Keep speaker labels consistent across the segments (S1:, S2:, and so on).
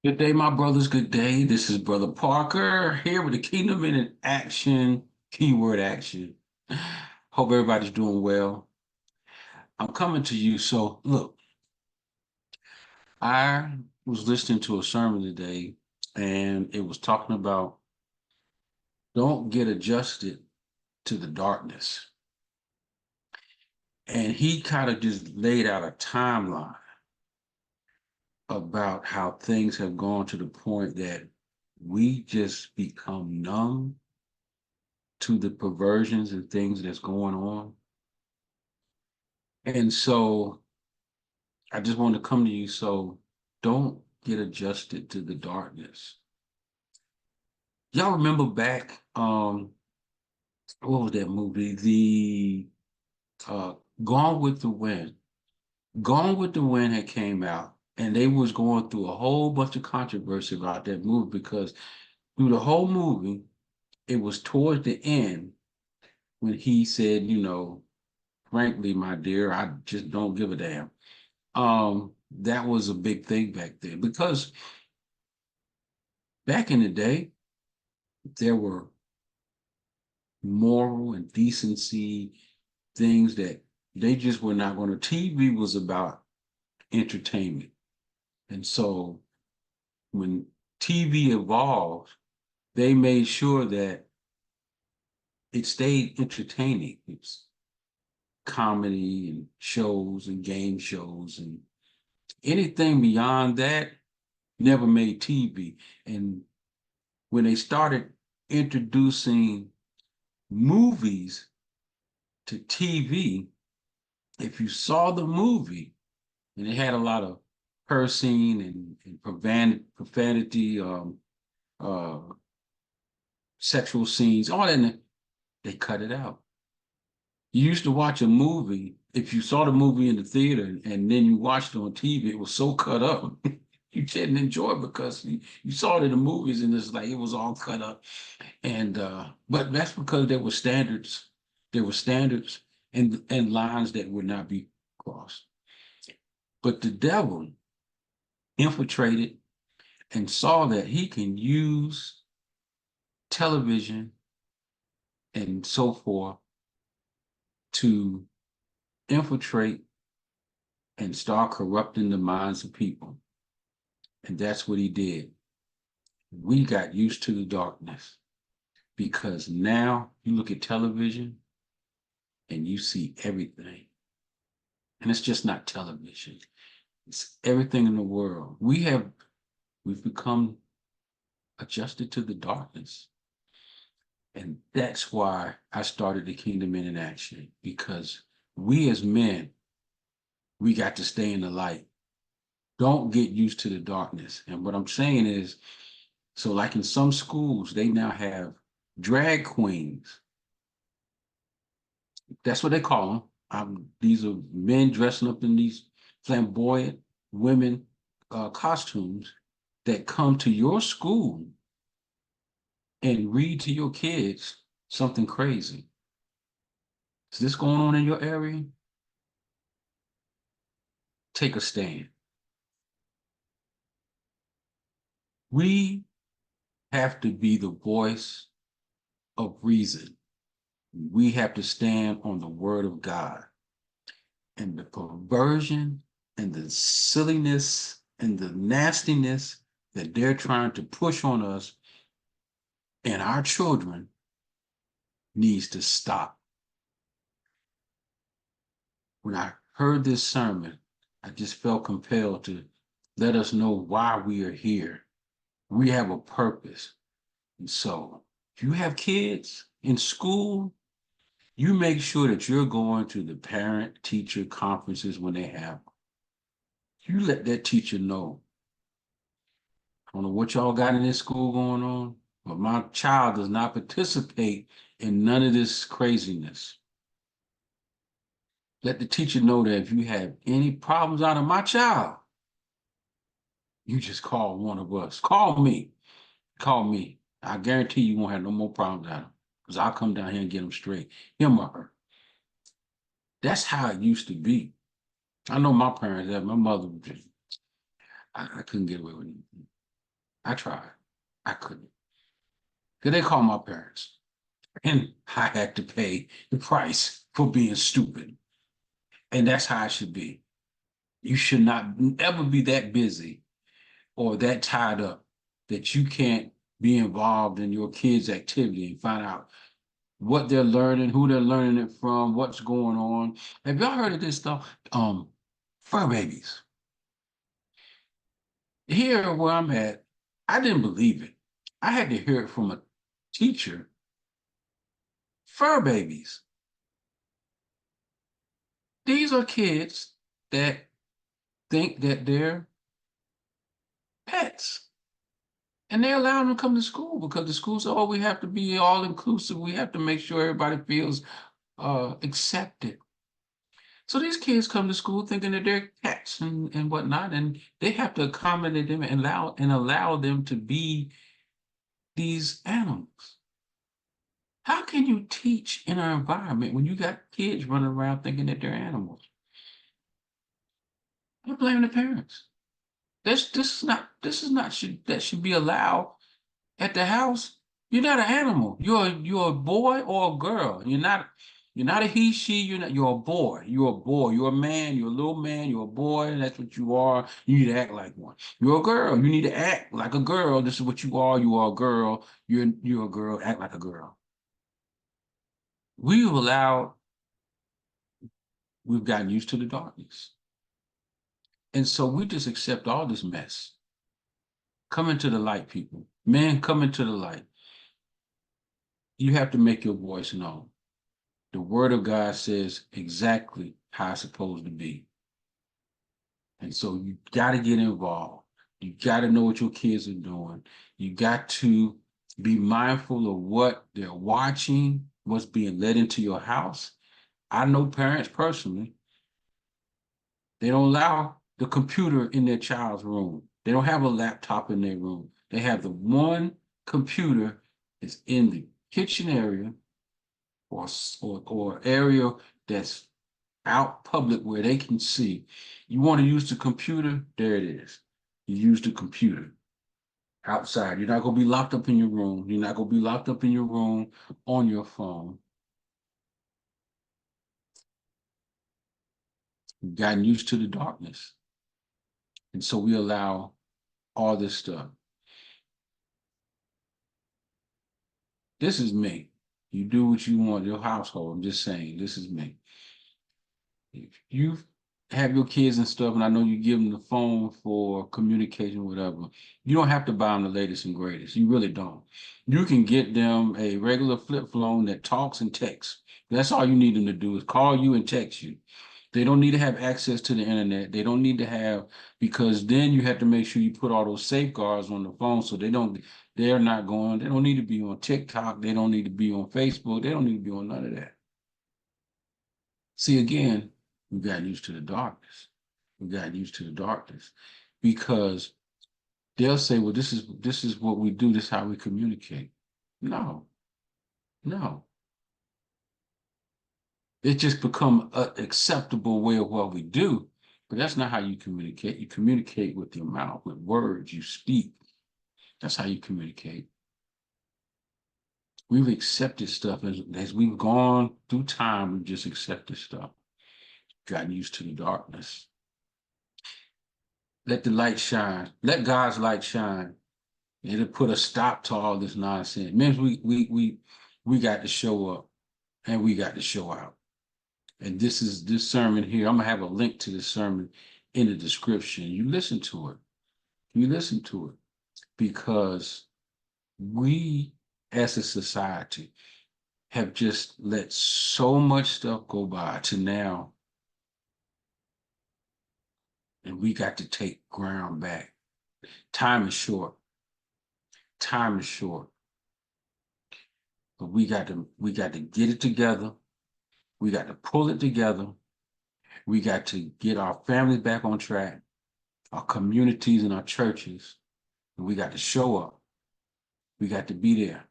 S1: Good day, my brothers. Good day. This is Brother Parker here with the Kingdom in Action, keyword action. Hope everybody's doing well. I'm coming to you. So, look, I was listening to a sermon today, and it was talking about don't get adjusted to the darkness. And he kind of just laid out a timeline about how things have gone to the point that we just become numb to the perversions and things that's going on. And so I just want to come to you. So don't get adjusted to the darkness. Y'all remember back, what was that movie? The Gone with the Wind. Gone with the Wind had came out, and they was going through a whole bunch of controversy about that movie because through the whole movie, it was towards the end when he said, frankly, my dear, I just don't give a damn. That was a big thing back then because back in the day, there were moral and decency things that they just were not going to. TV was about entertainment. And so when TV evolved, they made sure that it stayed entertaining. It's comedy and shows and game shows and anything beyond that never made TV. And when they started introducing movies to TV, if you saw the movie and it had a lot of cursing and profanity, uh, sexual scenes, all that, they cut it out. You used to watch a movie, if you saw the movie in the theater and then you watched it on TV, it was so cut up. You didn't enjoy it because you saw it in the movies and it's like it was all cut up. And but that's because there were standards. There were standards and lines that would not be crossed. But the devil infiltrated and saw that he can use television and so forth to infiltrate and start corrupting the minds of people. And that's what he did. We got used to the darkness because now you look at television and you see everything. And it's just not television. It's everything in the world. We've become adjusted to the darkness. And that's why I started the Kingdom Men in Action, because we as men, we got to stay in the light. Don't get used to the darkness. And what I'm saying is, so like in some schools, they now have drag queens. That's what they call them. These are men dressing up in these flamboyant women costumes that come to your school and read to your kids something crazy. Is this going on in your area? Take a stand. We have to be the voice of reason. We have to stand on the word of God. And the perversion and the silliness and the nastiness that they're trying to push on us and our children needs to stop. When I heard this sermon, I just felt compelled to let us know why we are here. We have a purpose. And so if you have kids in school, you make sure that you're going to the parent-teacher conferences when they have them. You let that teacher know. I don't know what y'all got in this school going on, but my child does not participate in none of this craziness. Let the teacher know that if you have any problems out of my child, you just call one of us. Call me. Call me. I guarantee you won't have no more problems out of him because I'll come down here and get them straight. Him or her. That's how it used to be. I know my parents, my mother, I couldn't get away with anything. I tried. I couldn't. Because they called my parents. And I had to pay the price for being stupid. And that's how it should be. You should not ever be that busy or that tied up that you can't be involved in your kids' activity and find out what they're learning, who they're learning it from, what's going on. Have y'all heard of this stuff? Fur babies. Here where I'm at, I didn't believe it. I had to hear it from a teacher. Fur babies. These are kids that think that they're pets. And they allow them to come to school because the school said, oh, we have to be all inclusive. We have to make sure everybody feels accepted. So these kids come to school thinking that they're cats and whatnot, and they have to accommodate them and allow them to be these animals. How can you teach in an environment when you got kids running around thinking that they're animals? I blame the parents. That should be allowed at the house. You're not an animal. You're a boy or a girl. You're not a he, she, you're a boy. You're a boy. You're a man, you're a little man, you're a boy, and that's what you are. You need to act like one. You're a girl. You need to act like a girl. This is what you are. You are a girl. You're a girl. Act like a girl. We've allowed, we've gotten used to the darkness. And so we just accept all this mess. Come into the light, people. Men, come into the light. You have to make your voice known. The word of God says exactly how it's supposed to be. And so you got to get involved. You got to know what your kids are doing. You got to be mindful of what they're watching, what's being let into your house. I know parents personally, they don't allow the computer in their child's room. They don't have a laptop in their room. They have the one computer that's in the kitchen area or area that's out public where they can see. You want to use the computer? There it is. You use the computer outside. You're not going to be locked up in your room. You're not going to be locked up in your room on your phone. We've gotten used to the darkness. And so we allow all this stuff. This is me. You do what you want, your household. I'm just saying, this is me. If you have your kids and stuff, and I know you give them the phone for communication, whatever, you don't have to buy them the latest and greatest. You really don't. You can get them a regular flip phone that talks and texts. That's all you need them to do is call you and text you. They don't need to have access to the internet. They don't need to have, because then you have to make sure you put all those safeguards on the phone so they don't need to be on TikTok. They don't need to be on Facebook. They don't need to be on none of that. See, again, we got used to the darkness. We got used to the darkness because they'll say, well, this is what we do. This is how we communicate. No, no. It just become an acceptable way of what we do, but that's not how you communicate. You communicate with your mouth, with words you speak. That's how you communicate. We've accepted stuff as we've gone through time. We've just accepted stuff, gotten used to the darkness. Let the light shine. Let God's light shine. It'll put a stop to all this nonsense. Man, we got to show up and we got to show out. And this sermon here. I'm gonna have a link to this sermon in the description. You listen to it. You listen to it because we as a society have just let so much stuff go by to now, and we got to take ground back. Time is short. Time is short. But we got to get it together. We got to pull it together. We got to get our families back on track, our communities and our churches, and we got to show up. We got to be there.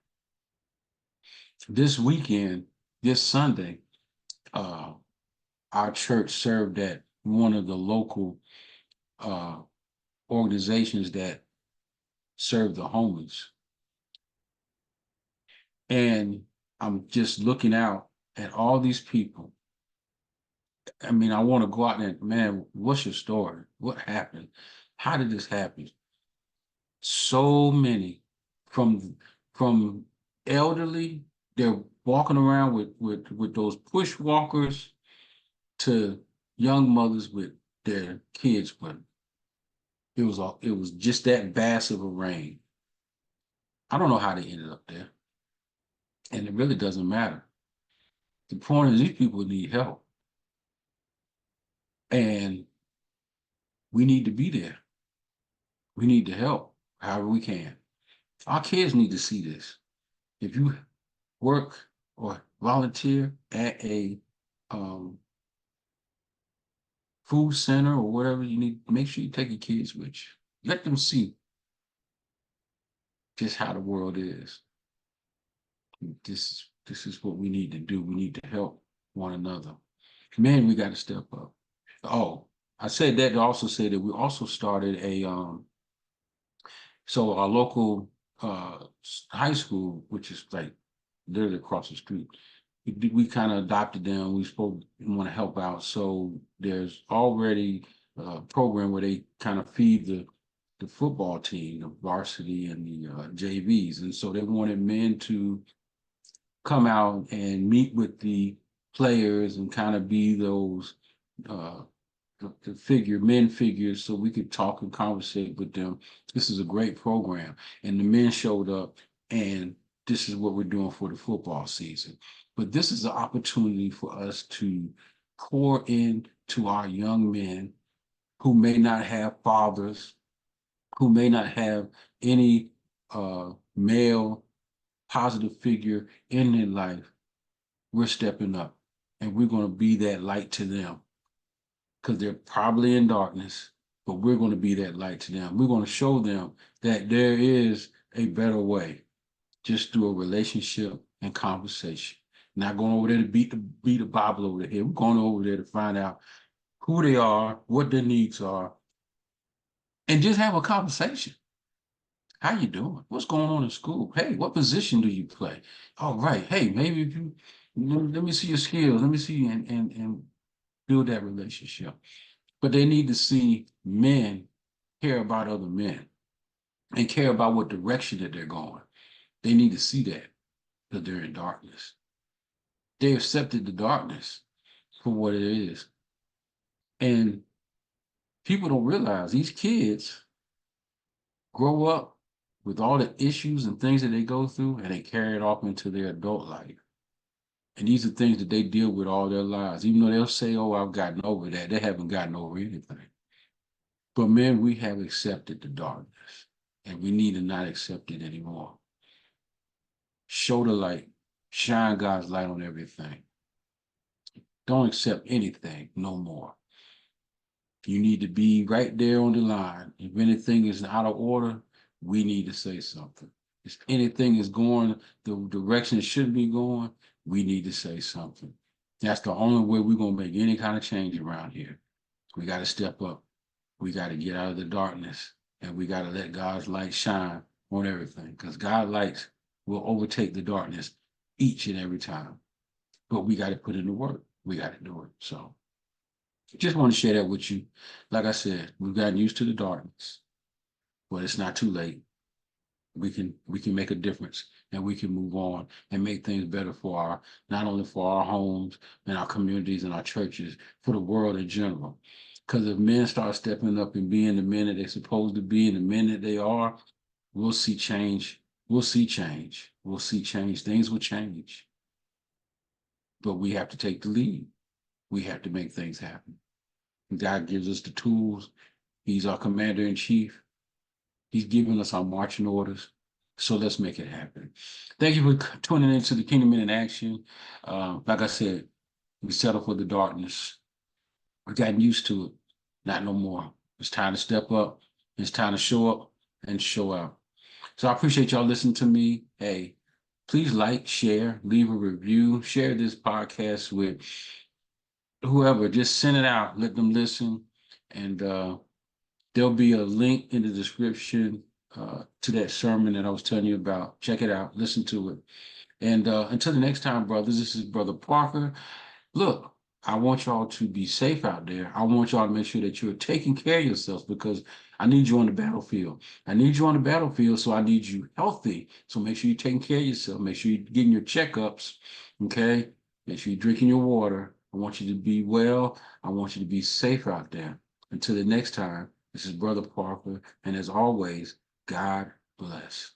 S1: This weekend, this Sunday, our church served at one of the local organizations that serve the homeless. And I'm just looking out at all these people. I mean, I want to go out and, man, what's your story? What happened? How did this happen? So many from elderly, they're walking around with those push walkers, to young mothers with their kids with them. It was just that vast of a range. I don't know how they ended up there, and it really doesn't matter. The point is, these people need help, and we need to be there. We need to help however we can. Our kids need to see this. If you work or volunteer at a um, food center or whatever, you need, make sure you take your kids with you. Let them see just how the world is. This is what we need to do. We need to help one another. Man, we got to step up. Oh, I said that to also say that we also started a so our local high school, which is like literally across the street, we kind of adopted them. We want to help out. So there's already a program where they kind of feed the football team, the varsity and the JVs. And so they wanted men to come out and meet with the players and kind of be those uh, the men figures, so we could talk and conversate with them. This is a great program. And the men showed up, and this is what we're doing for the football season. But this is an opportunity for us to pour into our young men who may not have fathers, who may not have any male positive figure in their life. We're stepping up, and we're going to be that light to them, because they're probably in darkness, but we're going to be that light to them. We're going to show them that there is a better way, just through a relationship and conversation. Not going over there to beat the Bible over their head. We're going over there to find out who they are, what their needs are, and just have a conversation. How you doing? What's going on in school? Hey, what position do you play? Oh, right. Hey, maybe if you, let me see your skills. Let me see and build that relationship. But they need to see men care about other men and care about what direction that they're going. They need to see that, because they're in darkness. They accepted the darkness for what it is. And people don't realize these kids grow up with all the issues and things that they go through, and they carry it off into their adult life. And these are things that they deal with all their lives. Even though they'll say, oh, I've gotten over that, they haven't gotten over anything. But men, we have accepted the darkness, and we need to not accept it anymore. Show the light, shine God's light on everything. Don't accept anything no more. You need to be right there on the line. If anything is out of order, we need to say something. If anything is going the direction it should be going, we need to say something. That's the only way we're going to make any kind of change around here. We got to step up. We got to get out of the darkness, and we got to let God's light shine on everything, because God's light will overtake the darkness each and every time. But we got to put in the work. We got to do it. So just want to share that with you. Like I said, we've gotten used to the darkness, but it's not too late. We can make a difference, and we can move on and make things better for our, not only for our homes and our communities and our churches, for the world in general. Because if men start stepping up and being the men that they're supposed to be and the men that they are, we'll see change. We'll see change. We'll see change. Things will change. But we have to take the lead. We have to make things happen. God gives us the tools. He's our commander in chief. He's giving us our marching orders. So let's make it happen. Thank you for tuning into the Kingdom Men in Action. Like I said, we settle for the darkness. We've gotten used to it. Not no more. It's time to step up. It's time to show up and show out. So I appreciate y'all listening to me. Hey, please like, share, leave a review, share this podcast with whoever. Just send it out. Let them listen. And there'll be a link in the description to that sermon that I was telling you about. Check it out, listen to it. And until the next time, brothers, this is Brother Parker. Look, I want y'all to be safe out there. I want y'all to make sure that you're taking care of yourselves, because I need you on the battlefield. I need you on the battlefield, so I need you healthy. So make sure you're taking care of yourself. Make sure you're getting your checkups, okay? Make sure you're drinking your water. I want you to be well. I want you to be safe out there. Until the next time, this is Brother Parker, and as always, God bless.